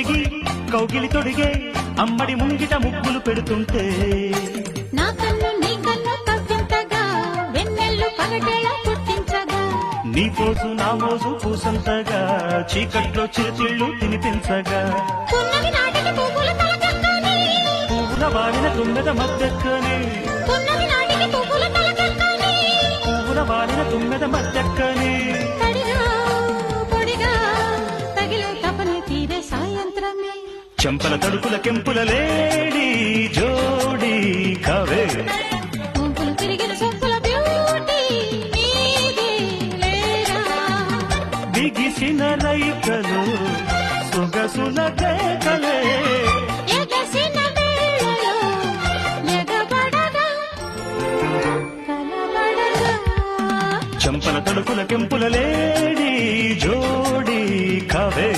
ఒదిగి కౌగిలి తొడిగే అమ్మడి ముంగిట ముగ్గులు పెడుతుంటే నా కన్ను నీ కన్ను తవ్వింతగా వెన్నెల్లు పగటేళ పుట్టించగా నీ పోసు నా మోసు పూసంతగా చీకట్లో చిరుతిళ్ళు తినిపించగా పున్నమి నాటికి పువ్వుల తలకక్కని పువ్వుల వాడిన తుమ్మెద మద్దెక్కని పున్నమి నాటికి పువ్వుల తలకక్కని పువ్వుల వాడిన తుమ్మెద మద్దెక్కని తడిగా పొడిగా తగిలే తపని తీరే సాయంత్రమే చెంపల తడుపుల కెంపుల లేడి జోడి కవే గుంపులు తిరిగిన సొంపుల బ్యూటీ నీదే లేరా బిగిసిన రైకలు సొగసుల కేకలే ఎగసిన వేళలో ఎగబడగా కలబడగా చెంపల తడుపుల కెంపుల లేడి జోడి కవే